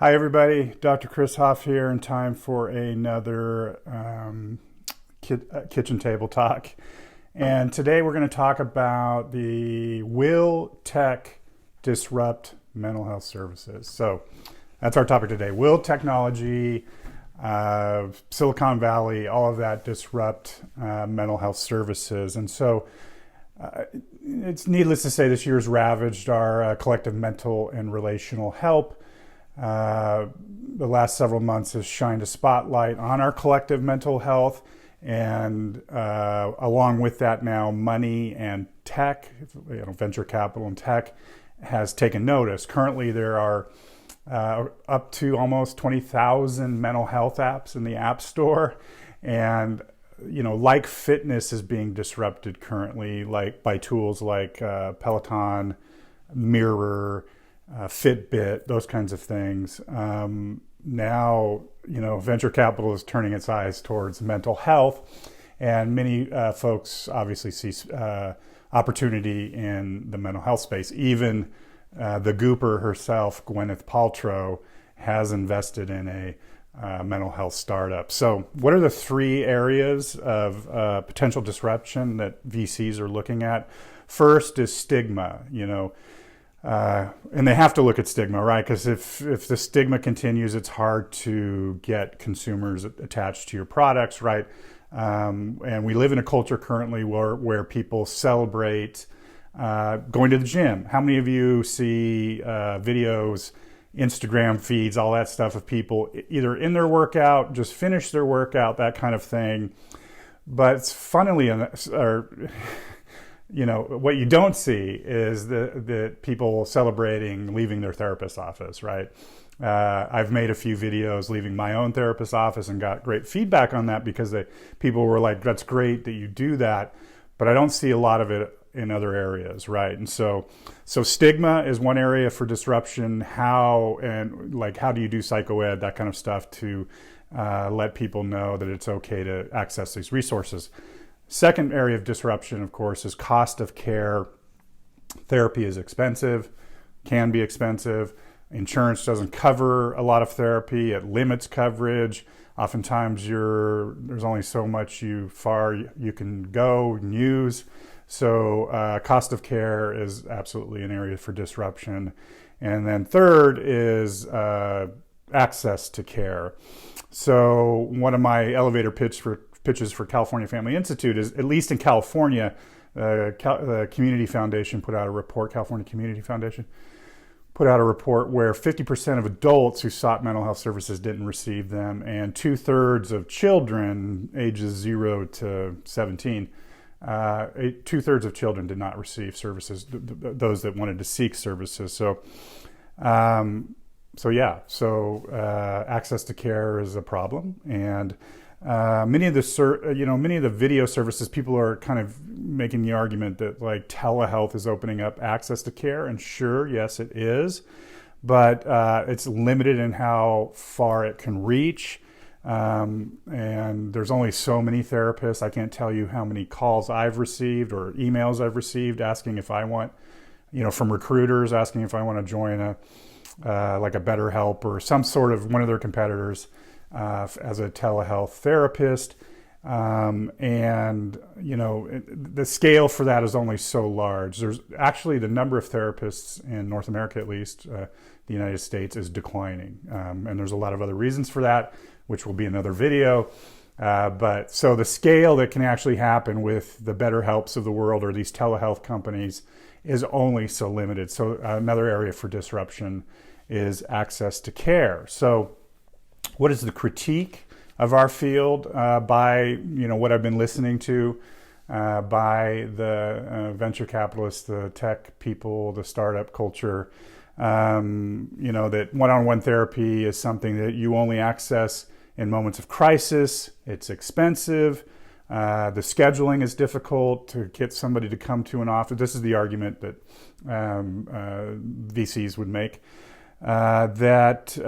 Hi, everybody. Dr. Chris Hoff here, in time for another kitchen table talk. And today we're going to talk about the will tech disrupt mental health services? So that's our topic today. Will technology, Silicon Valley, all of that disrupt mental health services? And so it's needless to say this year's ravaged our collective mental and relational health. The last several months has shined a spotlight on our collective mental health, and along with that now money and tech, venture capital and tech has taken notice. Currently there are up to almost 20,000 mental health apps in the App Store, and like fitness is being disrupted currently, like by tools like Peloton, Mirror, Fitbit, those kinds of things. Now, venture capital is turning its eyes towards mental health, and many folks obviously see opportunity in the mental health space. Even the Gooper herself, Gwyneth Paltrow, has invested in a mental health startup. So what are the three areas of potential disruption that VCs are looking at? First is stigma, and they have to look at stigma, right? Because if the stigma continues, it's hard to get consumers attached to your products, right? And we live in a culture currently where people celebrate going to the gym. How many of you see videos, Instagram feeds, all that stuff of people either in their workout, just finished their workout, that kind of thing? But it's funnily, what you don't see is the people celebrating leaving their therapist's office, right? I've made a few videos leaving my own therapist's office and got great feedback on that because people were like, that's great that you do that, but I don't see a lot of it in other areas, right? And so stigma is one area for disruption. How do you do psychoed, that kind of stuff, to let people know that it's okay to access these resources. Second area of disruption, of course, is cost of care. Therapy is expensive, can be expensive. Insurance doesn't cover a lot of therapy. It limits coverage. Oftentimes there's only so much far you can go and use. So cost of care is absolutely an area for disruption. And then third is access to care. So one of my elevator pitches for California Family Institute is, at least in California, the Community Foundation put out a report, California Community Foundation put out a report where 50% of adults who sought mental health services didn't receive them, and 2/3 of children ages 0 to 17, 2/3 of children did not receive services, those that wanted to seek services. So access to care is a problem, and many of the video services, people are kind of making the argument that like telehealth is opening up access to care, and sure, yes, it is, but it's limited in how far it can reach, and there's only so many therapists. I can't tell you how many calls I've received or emails I've received asking if I want, from recruiters asking if I want to join like a BetterHelp or some sort of one of their competitors as a telehealth therapist. The scale for that is only so large. There's actually, the number of therapists in North America, at least the United States, is declining. And there's a lot of other reasons for that, which will be another video. But so the scale that can actually happen with the BetterHelps of the world or these telehealth companies is only so limited. So another area for disruption is access to care. So what is the critique of our field by what I've been listening to by the venture capitalists, the tech people, the startup culture? That one-on-one therapy is something that you only access in moments of crisis. It's expensive. The scheduling is difficult to get somebody to come to an office. This is the argument that VCs would make. There's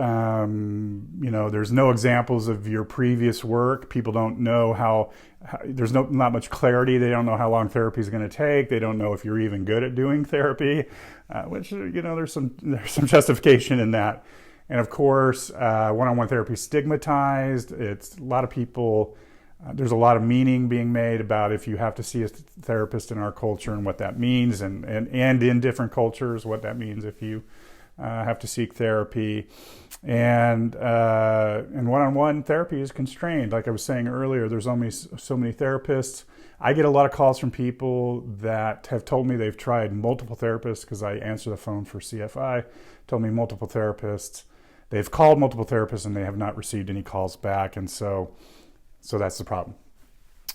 no examples of your previous work. People don't know how there's not much clarity. They don't know how long therapy is going to take. They don't know if you're even good at doing therapy, which there's some justification in that. And of course, one-on-one therapy is stigmatized. It's a lot of people, there's a lot of meaning being made about if you have to see a therapist in our culture and what that means, and in different cultures, what that means if you have to seek therapy. And one-on-one therapy is constrained. Like I was saying earlier, there's only so many therapists. I get a lot of calls from people that have told me they've tried multiple therapists, because I answer the phone for CFI, told me multiple therapists. They've called multiple therapists and they have not received any calls back. And so that's the problem.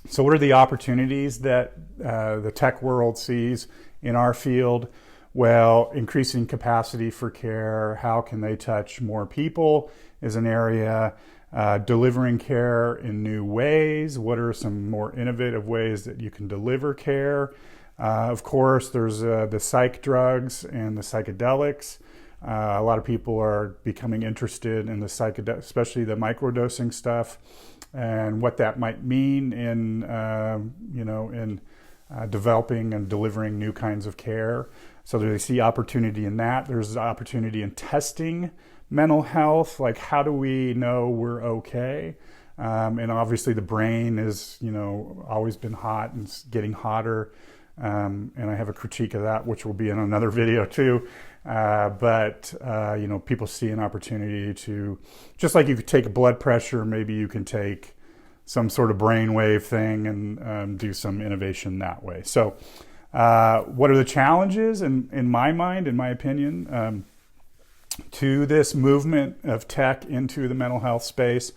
So what are the opportunities that the tech world sees in our field? Well, increasing capacity for care. How can they touch more people is an area. Delivering care in new ways. What are some more innovative ways that you can deliver care? Of course, there's the psych drugs and the psychedelics. A lot of people are becoming interested in the psychedelics, especially the microdosing stuff, and what that might mean in developing and delivering new kinds of care. So they see opportunity in that. There's opportunity in testing mental health, like how do we know we're okay? And obviously the brain is, always been hot and it's getting hotter. And I have a critique of that, which will be in another video too. But people see an opportunity to, just like you could take a blood pressure, maybe you can take some sort of brainwave thing and do some innovation that way. So what are the challenges in my mind, in my opinion, to this movement of tech into the mental health space?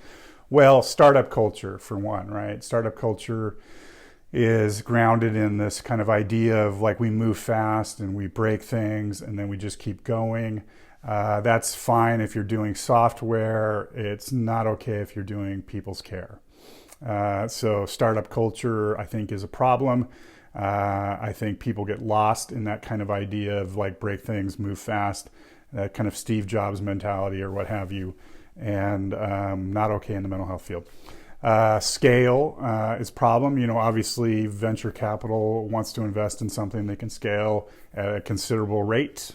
Well, startup culture, for one, right? Startup culture is grounded in this kind of idea of like we move fast and we break things and then we just keep going. That's fine if you're doing software. It's not okay if you're doing people's care. So startup culture, I think, is a problem. I think people get lost in that kind of idea of like break things, move fast, that kind of Steve Jobs mentality or what have you, and not okay in the mental health field. Scale is a problem. Obviously venture capital wants to invest in something they can scale at a considerable rate.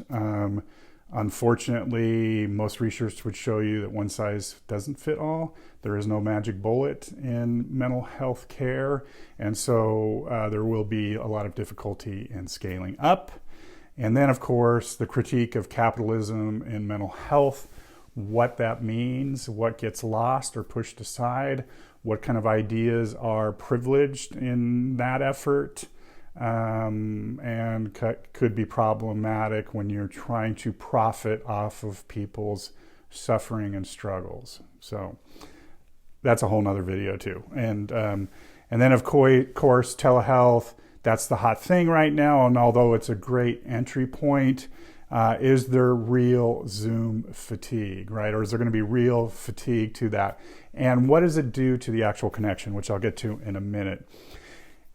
Unfortunately, most research would show you that one size doesn't fit all. There is no magic bullet in mental health care. And so there will be a lot of difficulty in scaling up. And then, of course, the critique of capitalism in mental health, what that means, what gets lost or pushed aside, what kind of ideas are privileged in that effort, and could be problematic when you're trying to profit off of people's suffering and struggles. So that's a whole nother video too. And then, of course, telehealth. That's the hot thing right now, and although it's a great entry point, is there real Zoom fatigue, right? Or is there going to be real fatigue to that? And what does it do to the actual connection, which I'll get to in a minute.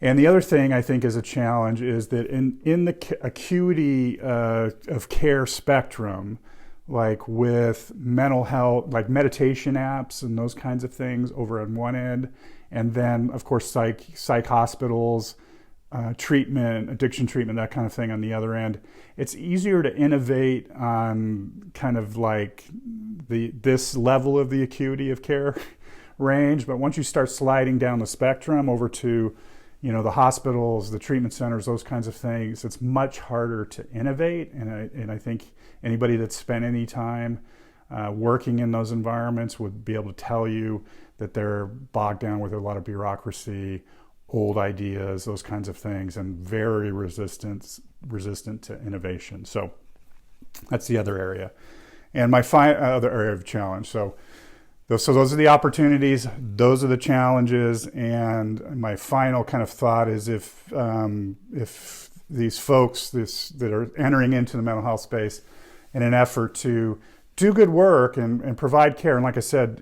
And the other thing I think is a challenge is that in the acuity of care spectrum, like with mental health, like meditation apps and those kinds of things over on one end, and then, of course, psych hospitals, treatment, addiction treatment, that kind of thing on the other end. It's easier to innovate on kind of like this level of the acuity of care range, but once you start sliding down the spectrum over to, the hospitals, the treatment centers, those kinds of things, it's much harder to innovate. And I think anybody that's spent any time working in those environments would be able to tell you that they're bogged down with a lot of bureaucracy, old ideas, those kinds of things, and very resistant to innovation. So that's the other area. And my other area of challenge. So those are the opportunities, those are the challenges, and my final kind of thought is if these folks that are entering into the mental health space in an effort to do good work and provide care, and like I said,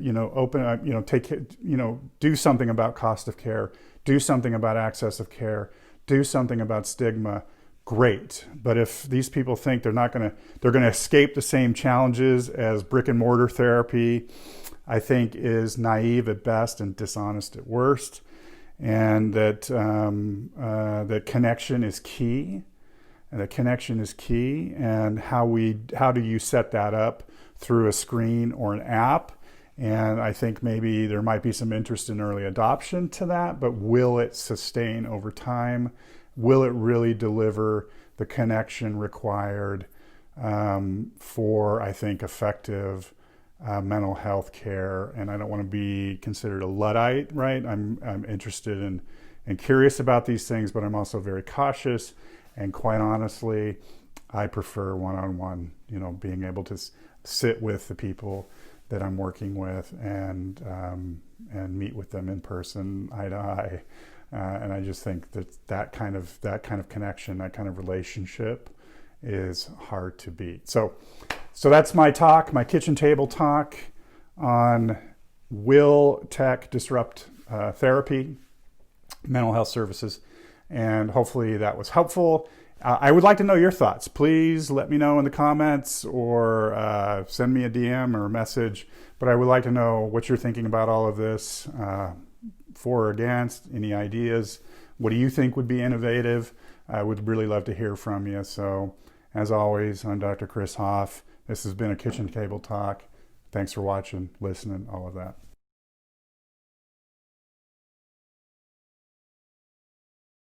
do something about cost of care, do something about access of care, do something about stigma, great. But if these people think they're going to escape the same challenges as brick and mortar therapy, I think is naive at best and dishonest at worst. And that connection is key. And that connection is key. And how do you set that up through a screen or an app. And I think maybe there might be some interest in early adoption to that, but will it sustain over time? Will it really deliver the connection required for, I think, effective mental health care? And I don't want to be considered a Luddite, right? I'm interested in and curious about these things, but I'm also very cautious. And quite honestly, I prefer one-on-one, being able to sit with the people that I'm working with and meet with them in person, eye to eye. And I just think that kind of connection, that kind of relationship is hard to beat. So that's my talk, my kitchen table talk on will tech disrupt therapy, mental health services, and hopefully that was helpful. I would like to know your thoughts. Please let me know in the comments or send me a DM or a message. But I would like to know what you're thinking about all of this, for or against, any ideas. What do you think would be innovative? I would really love to hear from you. So as always, I'm Dr. Chris Hoff. This has been a Kitchen Table Talk. Thanks for watching, listening, all of that.